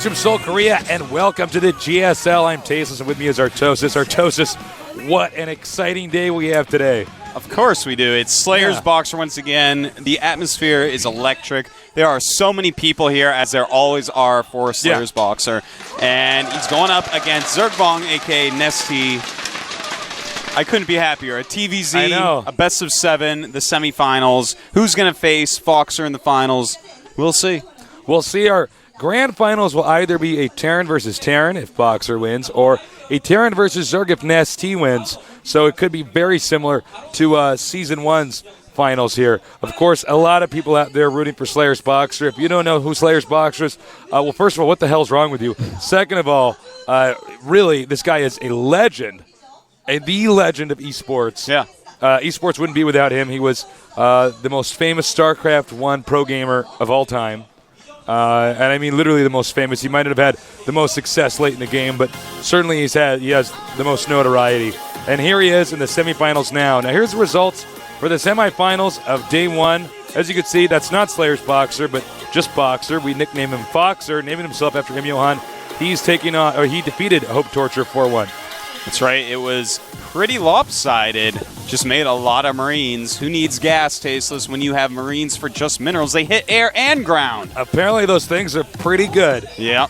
from Seoul, Korea, and welcome to the GSL. I'm Tasteless, and with me is Artosis. Artosis, what an exciting day we have today. Of course we do. It's Slayer's BoxeR once again. The atmosphere is electric. There are so many people here, as there always are for Slayer's BoxeR. And he's going up against Zergbong, a.k.a. NesTea. I couldn't be happier. A TVZ, I know. A best of 7, the semifinals. Who's going to face BoxeR in the finals? We'll see. We'll see. Our grand finals will either be a Terran versus Terran if BoxeR wins, or a Terran versus Zerg if NesTea wins. So it could be very similar to Season 1's finals here. Of course, a lot of people out there rooting for Slayer's BoxeR. If you don't know who Slayer's BoxeR is, well, first of all, what the hell's wrong with you? Second of all, really, this guy is a legend. The legend of esports. Yeah. Esports wouldn't be without him. He was the most famous StarCraft 1 pro gamer of all time. And I mean literally the most famous. He might have had the most success late in the game, but certainly he has the most notoriety. And here he is in the semifinals now. Now here's the results for the semifinals of day 1. As you can see, that's not Slayer's BoxeR, but just BoxeR. We nickname him BoxeR, naming himself after him, Johan. He defeated Hope Torture 4-1. That's right. It was pretty lopsided. Just made a lot of Marines. Who needs gas, Tasteless, when you have Marines for just minerals? They hit air and ground. Apparently those things are pretty good. Yeah.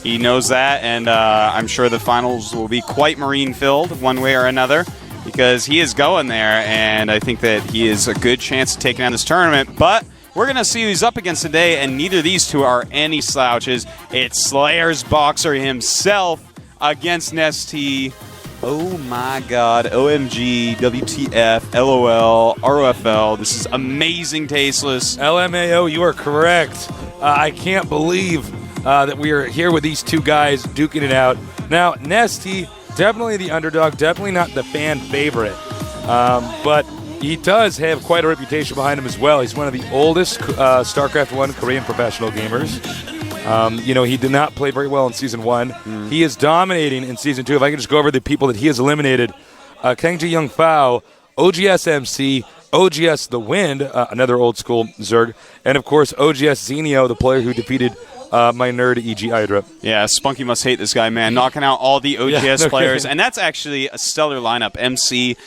He knows that, and I'm sure the finals will be quite Marine-filled one way or another because he is going there, and I think that he is a good chance of taking on this tournament. But we're going to see who he's up against today, and neither of these two are any slouches. It's Slayer's BoxeR himself against NesTea. Oh my God, OMG, WTF, LOL, ROFL. This is amazing, Tasteless. LMAO, you are correct. I can't believe that we are here with these two guys duking it out. Now, NesTea, definitely the underdog, definitely not the fan favorite. But he does have quite a reputation behind him as well. He's one of the oldest StarCraft 1 Korean professional gamers. He did not play very well in Season 1. He is dominating in Season 2. If I can just go over the people that he has eliminated. Kangji Young Fao, OGS MC, OGS The Wind, another old school Zerg, and of course OGS Zenio, the player who defeated my nerd EG Hydra. Yeah, Spunky must hate this guy, man. Knocking out all the OGS players. And that's actually a stellar lineup. MC,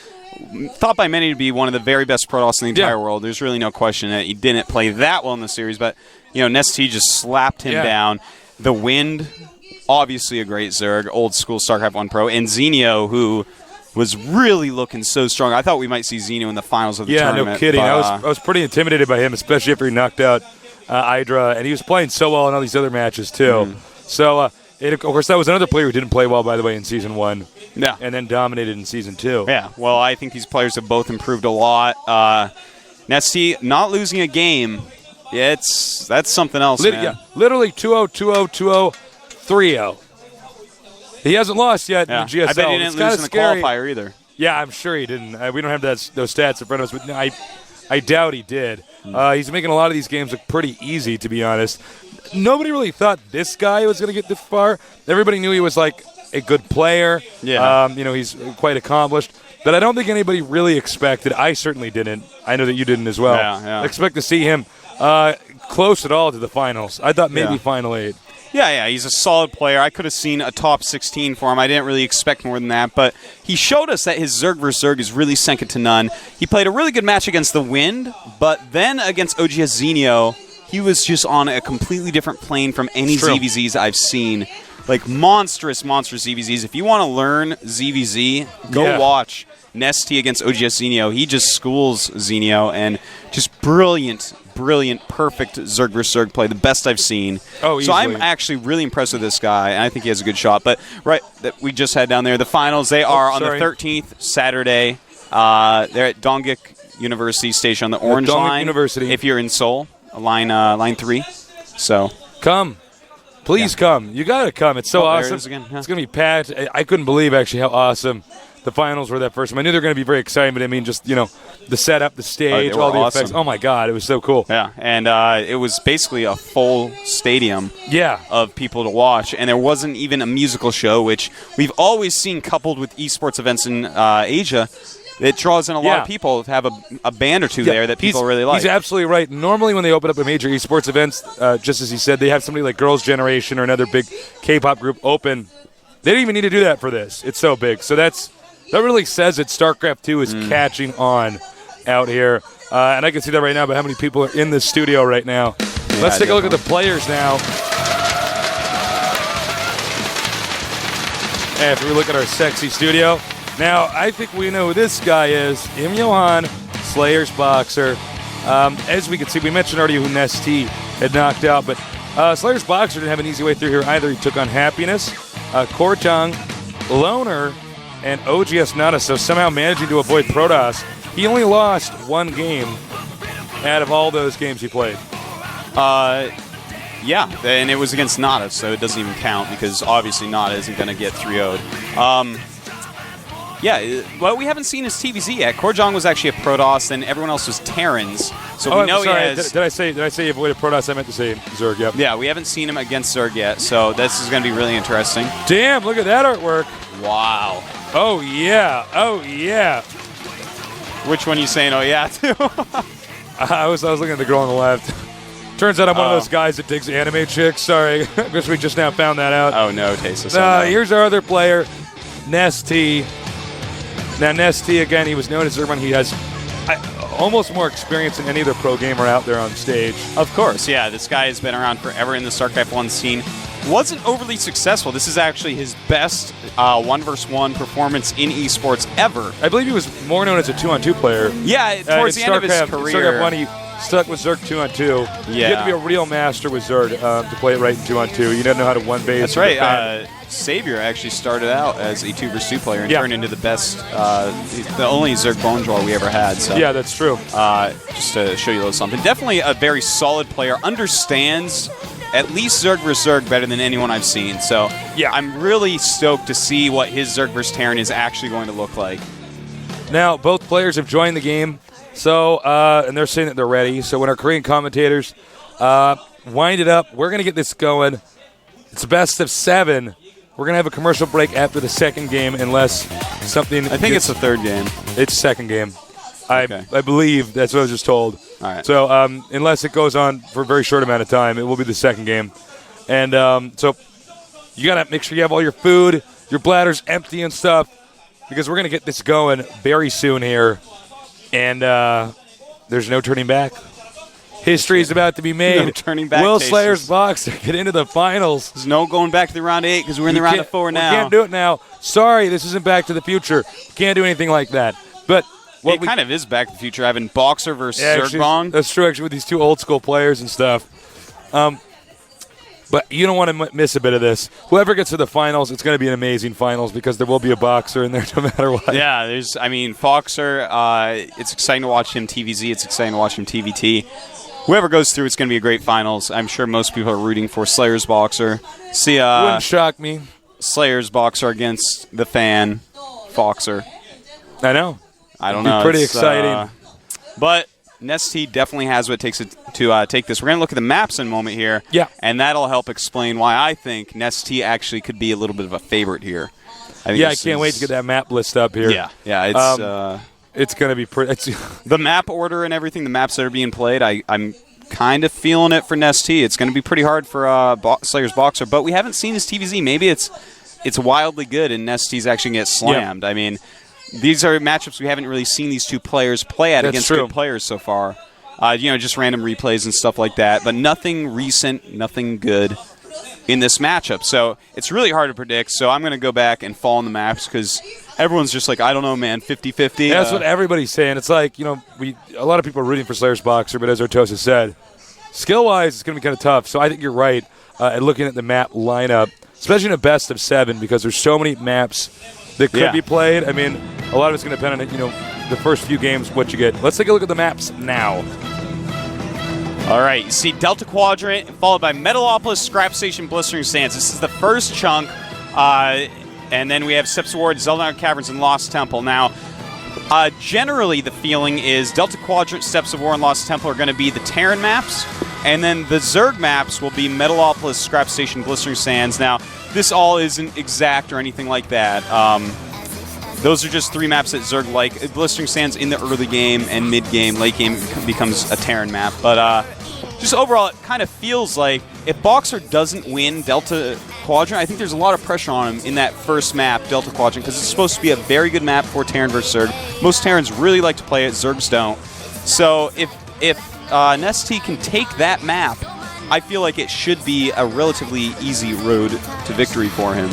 thought by many to be one of the very best Protoss in the entire world. There's really no question that he didn't play that well in the series, but NesTea just slapped him down. The Wind, obviously a great Zerg, old school StarCraft 1 Pro, and Zenio, who was really looking so strong. I thought we might see Zenio in the finals of the tournament. Yeah, no kidding. I was pretty intimidated by him, especially after he knocked out Hydra, and he was playing so well in all these other matches too. So, of course, that was another player who didn't play well, by the way, in Season 1. Yeah. And then dominated in Season 2. Yeah, well, I think these players have both improved a lot. NesTea not losing a game, that's something else, man. Yeah, literally 2-0, 2-0, 2-0, 3-0. He hasn't lost yet in the GSL. I bet he didn't lose in the qualifier either. Yeah, I'm sure he didn't. We don't have those stats in front of us, but I doubt he did. He's making a lot of these games look pretty easy, to be honest. Nobody really thought this guy was going to get this far. Everybody knew he was like a good player. Yeah. He's quite accomplished. But I don't think anybody really expected. I certainly didn't. I know that you didn't as well. Yeah. Expect to see him close at all to the finals. I thought maybe Final 8. Yeah, he's a solid player. I could have seen a top 16 for him. I didn't really expect more than that, but he showed us that his Zerg vs. Zerg is really second to none. He played a really good match against the Wind, but then against OGS Zenio, he was just on a completely different plane from any ZVZs I've seen. Like monstrous ZVZs. If you want to learn ZVZ, go watch NesTea against OGS Zenio. He just schools Zenio, and just brilliant, perfect Zerg vs. Zerg play, the best I've seen. Oh, so I'm actually really impressed with this guy, and I think he has a good shot. But that we just had down there, the finals, they are on the 13th, Saturday. They're at Dongguk University Station on the Orange Line. University. If you're in Seoul, line 3. So come. Please come. You got to come. It's so awesome. There it is again. Yeah. It's going to be packed. I couldn't believe, actually, how awesome the finals were that first time. I knew they were going to be very exciting, but I mean, just, the setup, the stage, all the effects. Oh, my God. It was so cool. Yeah, and it was basically a full stadium of people to watch, and there wasn't even a musical show, which we've always seen coupled with esports events in Asia. it draws in a lot of people to have a band or two there that people really like. He's absolutely right. Normally when they open up a major esports events, just as he said, they have somebody like Girls' Generation or another big K-pop group open. They didn't even need to do that for this. It's so big. So that really says that StarCraft 2 is catching on out here. And I can see that right now by how many people are in the studio right now. Yeah, Let's take a look at the players now. After we look at our sexy studio. Now, I think we know who this guy is. Im Johan, Slayer's BoxeR. As we can see, we mentioned already who NesTea had knocked out, but Slayer's BoxeR didn't have an easy way through here either. He took on Happiness, Kortong, Loner, and OGS Nada, so somehow managing to avoid Protoss. He only lost one game out of all those games he played. Yeah, and it was against Nada, so it doesn't even count because obviously Nada isn't going to get 3-0'd. Yeah, well, we haven't seen his TVZ yet. Korjong was actually a Protoss, and everyone else was Terrans. So we know he has. Did I say he avoided Protoss? I meant to say Zerg. Yep. Yeah, we haven't seen him against Zerg yet, so this is going to be really interesting. Damn! Look at that artwork. Wow. Oh yeah! Oh yeah! Which one are you saying? Oh yeah, to? I was looking at the girl on the left. Turns out I'm one of those guys that digs anime chicks. Sorry, I guess we just now found that out. Oh no, Tesa. Here's our other player, NesTea. Now NesTea, again, he was known as Zergman. He has almost more experience than any other pro gamer out there on stage. Of course, yeah. This guy has been around forever in the StarCraft 1 scene. Wasn't overly successful. This is actually his best 1v1 performance in esports ever. I believe he was more known as a 2-on-2 player. Yeah, towards the end of his career. StarCraft 1, he stuck with Zerg 2-on-2. Yeah. You had to be a real master with Zerg to play it right in 2-on-2. You didn't know how to one base. That's right. Savior actually started out as a 2 vs 2 player and turned into the best, the only Zerg Bone Drawer we ever had. So, yeah, that's true. Just to show you a little something. Definitely a very solid player. Understands at least Zerg vs Zerg better than anyone I've seen. So yeah, I'm really stoked to see what his Zerg vs Terran is actually going to look like. Now, both players have joined the game, so and they're saying that they're ready. So when our Korean commentators wind it up, we're going to get this going. It's best of 7. We're going to have a commercial break after the second game unless something... I think it's the third game. It's second game. Okay. I believe that's what I was just told. All right. So unless it goes on for a very short amount of time, it will be the second game. And so you got to make sure you have all your food, your bladder's empty and stuff, because we're going to get this going very soon here. And there's no turning back. History is about to be made. No turning back. Will Slayer's BoxeR get into the finals? There's no going back to the round 8 because we're in the round of 4 now. We can't do it now. Sorry, this isn't Back to the Future. We can't do anything like that. But it kind of is Back to the Future having BoxeR versus Zergbong. That's true, actually, with these two old school players and stuff. But you don't want to miss a bit of this. Whoever gets to the finals, it's going to be an amazing finals because there will be a BoxeR in there no matter what. Yeah, BoxeR, it's exciting to watch him TVZ. It's exciting to watch him TVT. Whoever goes through, it's going to be a great finals. I'm sure most people are rooting for Slayer's BoxeR. See, wouldn't shock me. Slayer's BoxeR against the fan, BoxeR. I know. I don't know. Pretty exciting. But NesTea definitely has what it takes to take this. We're going to look at the maps in a moment here. Yeah. And that'll help explain why I think NesTea actually could be a little bit of a favorite here. I can't wait to get that map list up here. Yeah, it's going to be pretty. The map order and everything, the maps that are being played, I'm kind of feeling it for NesTea. It's going to be pretty hard for Slayer's BoxeR, but we haven't seen his TVZ. Maybe it's wildly good and NesTea's actually going to get slammed. Yeah. I mean, these are matchups we haven't really seen these two players play at against good players so far. Just random replays and stuff like that, but nothing recent, nothing good in this matchup. So it's really hard to predict, so I'm going to go back and fall on the maps because everyone's just like, I don't know, man, 50-50. That's what everybody's saying. It's like, a lot of people are rooting for Slayer's BoxeR, but as Artosa said, skill-wise, it's going to be kind of tough. So I think you're right at looking at the map lineup, especially in a best of 7, because there's so many maps that could be played. I mean, a lot of it's going to depend on, the first few games, what you get. Let's take a look at the maps now. All right, you see Delta Quadrant, followed by Metalopolis, Scrap Station, Blistering Sands. This is the first chunk, and then we have Steps of War, Zelda Caverns, and Lost Temple. Now, generally the feeling is Delta Quadrant, Steps of War, and Lost Temple are going to be the Terran maps, and then the Zerg maps will be Metalopolis, Scrap Station, Blistering Sands. Now, this all isn't exact or anything like that. those are just 3 maps that Zerg like. Blistering Sands in the early game and mid game, late game becomes a Terran map. But just overall, it kind of feels like if BoxeR doesn't win Delta Quadrant, I think there's a lot of pressure on him in that first map, Delta Quadrant, because it's supposed to be a very good map for Terran versus Zerg. Most Terrans really like to play it, Zergs don't. So if NesTea can take that map, I feel like it should be a relatively easy road to victory for him.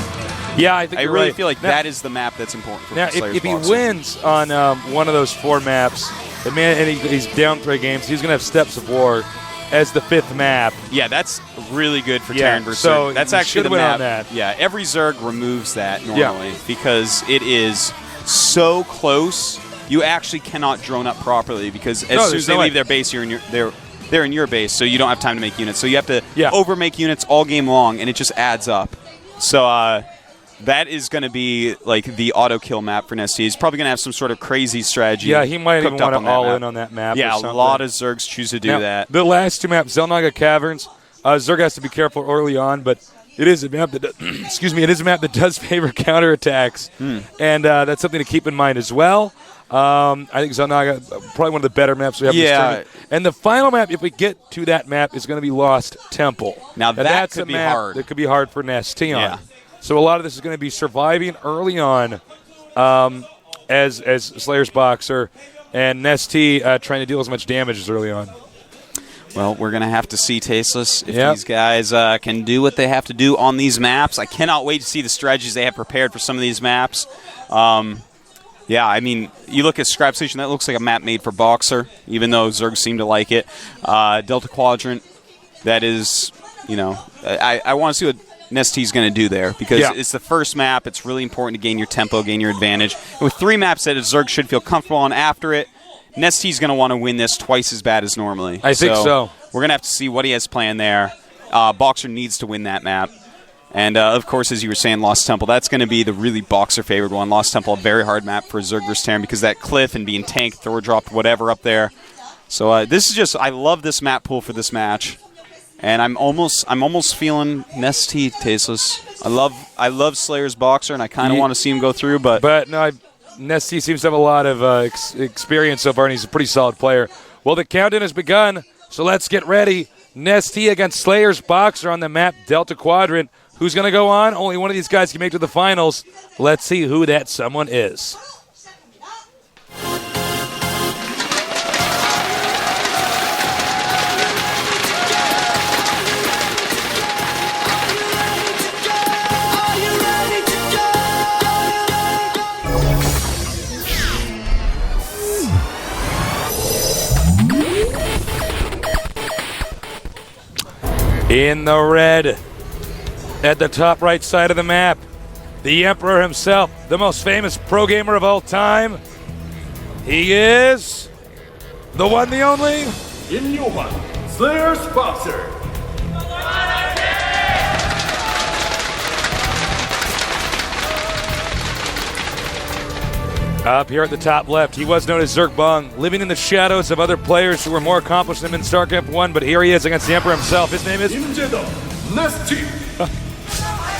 Yeah, I think I you're really right. feel like Now- that is the map that's important for Now, Slayer's if he BoxeR. wins on one of those 4 maps, and he's down 3 games, he's going to have Steps of War as the 5th map. Yeah, that's really good for Yeah, Terran versus so Zerg. That's you actually should the win map. on that. Yeah, every Zerg removes that normally because it is so close. You actually cannot drone up properly because as soon as they leave their base, they're in your base, so you don't have time to make units. So you have to overmake units all game long, and it just adds up. So that is going to be like the auto kill map for NesTea. He's probably going to have some sort of crazy strategy. Yeah, he might even cooked up want to on that all map. in on that map. Yeah, or a something. lot of Zergs choose to do Now, that. The last 2 maps, Zelnaga Caverns, Zerg has to be careful early on, but it is a map that it is a map that does favor counterattacks, and that's something to keep in mind as well. I think Zelnaga, probably one of the better maps we have in this tournament. And the final map, if we get to that map, is going to be Lost Temple. Now that's could a be map hard. that could be hard for NesTea on. Yeah. So a lot of this is going to be surviving early on as Slayer's BoxeR and NesTea trying to deal as much damage as early on. Well, we're going to have to see, Tasteless, if these guys can do what they have to do on these maps. I cannot wait to see the strategies they have prepared for some of these maps. Yeah, I mean, you look at Scrap Station, that looks like a map made for BoxeR, even though Zerg seem to like it. Delta Quadrant, that is, I want to see what NesTea's going to do there because it's the first map. It's really important to gain your tempo, gain your advantage. And with 3 maps that Zerg should feel comfortable on after it, NesTea's going to want to win this twice as bad as normally. I think so. We're going to have to see what he has planned there. BoxeR needs to win that map. And, of course, as you were saying, Lost Temple, that's going to be the really BoxeR-favored one. Lost Temple, a very hard map for Zerg versus Terran because that cliff and being tanked, throw dropped, whatever up there. So this is just, I love this map pool for this match. And I'm almost feeling NesTea, Tasteless. I love Slayer's BoxeR, and I kind of want to see him go through, but no, NesTea seems to have a lot of experience so far, and he's a pretty solid player. Well, the countdown has begun, so let's get ready. NesTea against Slayer's BoxeR on the map Delta Quadrant. Who's going to go on? Only one of these guys can make it to the finals. Let's see who that someone is. In the red, at the top right side of the map, the Emperor himself, the most famous pro gamer of all time. He is the one, the only. In your one, Slayer's BoxeR. Up here at the top left, he was known as Zerg Bong, living in the shadows of other players who were more accomplished than him in StarCraft 1, but here he is against the Emperor himself. His name is... NesTea.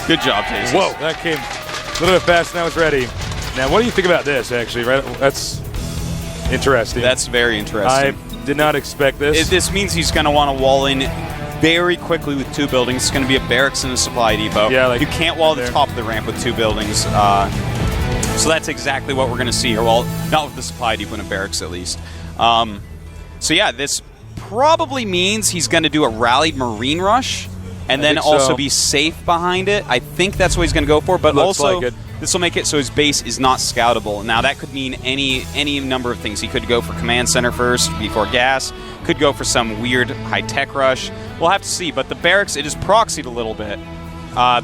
good job, Tasteless. Whoa, that came a little bit fast and I was ready. Now, what do you think about this, actually? Right? That's interesting. That's very interesting. I did not expect this. This means he's going to want to wall in very quickly with 2 buildings. It's going to be a barracks and a supply depot. Yeah, like you can't wall there. the top of the ramp with 2 buildings. So that's exactly what we're going to see here. Well, not with the supply depot and a barracks, at least. So yeah, this probably means he's going to do a rallied marine rush and then also be safe behind it. I think that's what he's going to go for. But Looks also, like it. this will make it so his base is not scoutable. Now, that could mean any number of things. He could go for command center first before gas. Could go for some weird high-tech rush. We'll have to see. But the barracks, it is proxied a little bit,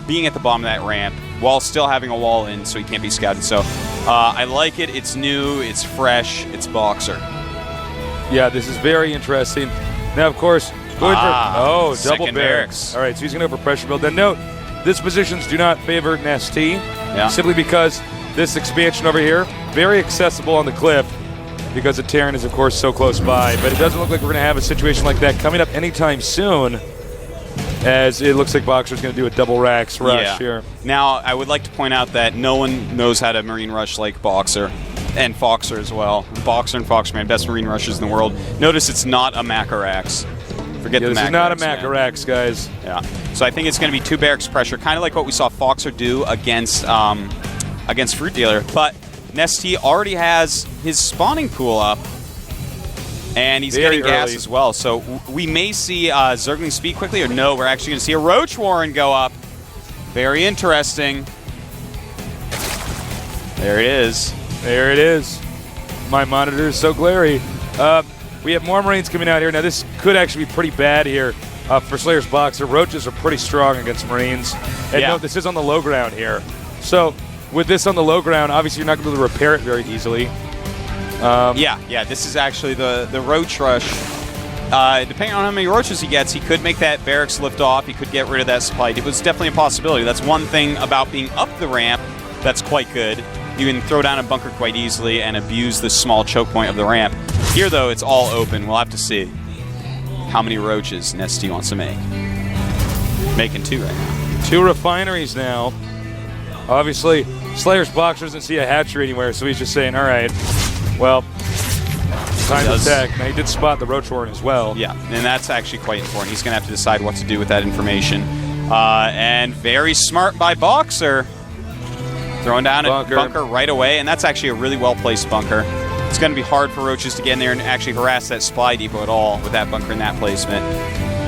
being at the bottom of that ramp while still having a wall in so he can't be scouted. So I like it. It's new. It's fresh. It's BoxeR. Yeah, this is very interesting. Now, of course, going for double second barracks. All right, so he's going to go for pressure build. Then note, these positions do not favor NesTea, simply because this expansion over here, very accessible on the cliff because the Terran is, of course, so close by. But it doesn't look like we're going to have a situation like that coming up anytime soon. as it looks like BoxeR's going to do a double racks rush here. Now, I would like to point out that no one knows how to Marine Rush like BoxeR. And Foxer as well. BoxeR and Foxman, best Marine Rushers in the world. Notice it's not a Macarax. Forget the Macarax. This is not a Macarax, guys. Yeah. So I think it's going to be 2 barracks pressure, kind of like what we saw Foxer do against Fruit Dealer. But NesTea already has his spawning pool up, and he's getting gas as well. So we may see Zergling speed quickly, or no, we're actually going to see a Roach Warren go up. Very interesting. There it is. There it is. My monitor is so glary. We have more Marines coming out here. Now, this could actually be pretty bad here for Slayer's BoxeR. Roaches are pretty strong against Marines. And no, this is on the low ground here. So, with this on the low ground, obviously you're not going to be able to repair it very easily. This is actually the Roach Rush. Depending on how many Roaches he gets, he could make that barracks lift off. He could get rid of that supply. It was definitely a possibility. That's one thing about being up the ramp that's quite good. You can throw down a bunker quite easily and abuse the small choke point of the ramp. Here, though, it's all open. We'll have to see how many Roaches NesTea wants to make. Making 2 right now. 2 refineries now. Obviously, Slayer's BoxeR doesn't see a hatchery anywhere, so he's just saying, all right, well, time to attack. Now, he did spot the Roach Warren as well. Yeah, and that's actually quite important. He's going to have to decide what to do with that information. And very smart by BoxeR. Throwing down a bunker right away, and that's actually a really well-placed bunker. It's going to be hard for Roaches to get in there and actually harass that supply depot at all with that bunker and that placement.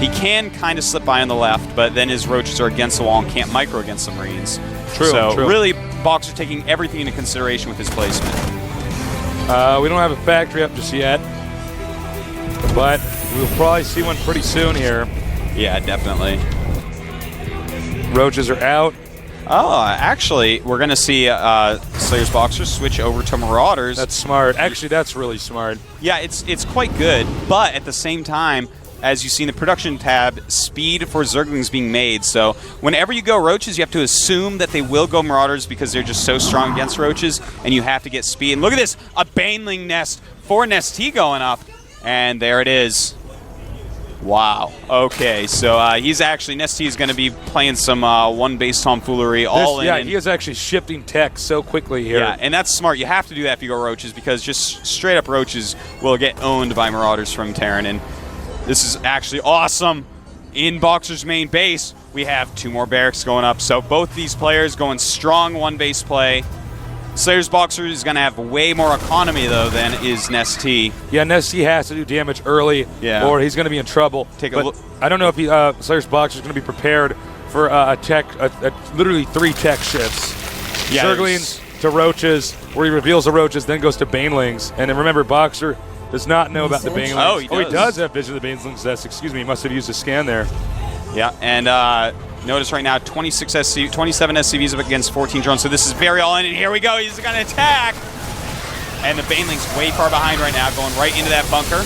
He can kind of slip by on the left, but then his Roaches are against the wall and can't micro against the Marines. True. Really, BoxeR taking everything into consideration with his placement. We don't have a factory up just yet, but we'll probably see one pretty soon here. Yeah, definitely. Roaches are out. Oh, actually, we're going to see Slayer's BoxeR switch over to Marauders. That's smart. Actually, that's really smart. Yeah, it's quite good, but at the same time, as you see in the production tab, speed for Zerglings being made. So whenever you go Roaches, you have to assume that they will go Marauders because they're just so strong against Roaches, and you have to get speed. And look at this, a Baneling nest for NesTea going up, and there it is. Wow. Okay, so he's actually, NesTea is going to be playing some one-base tomfoolery all in. Yeah, he is actually shifting tech so quickly here. Yeah, and that's smart. You have to do that if you go Roaches because just straight-up Roaches will get owned by Marauders from Terran. And this is actually awesome. In BoxeR's main base, we have 2 more barracks going up. So both these players going strong one-base play. Slayer's BoxeR is going to have way more economy, though, than is NesTea. Yeah, NesTea has to do damage early, or he's going to be in trouble. Take a look. I don't know if Slayer's BoxeR is going to be prepared for literally 3 tech shifts. Yeah, Zerglings to Roaches, where he reveals the Roaches, then goes to Banelings. And then remember, BoxeR does not know about the Banelings. Oh, he does have vision of the Banelings nest. Excuse me, he must have used a scan there. Yeah, and notice right now 27 SCVs up against 14 drones, so this is very all in, and here we go, he's going to attack! And the Baneling's way far behind right now, going right into that bunker.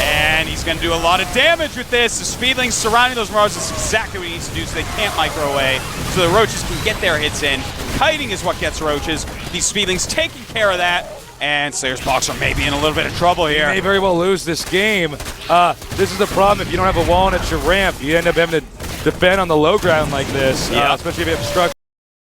And he's going to do a lot of damage with this. The Speedlings surrounding those Marauders is exactly what he needs to do so they can't micro away, so the Roaches can get their hits in. Kiting is what gets Roaches. These Speedlings taking care of that. And Slayer's BoxeR may be in a little bit of trouble here. He may very well lose this game. This is the problem. If you don't have a wall and it's your ramp, you end up having to defend on the low ground like this, especially if you have structure.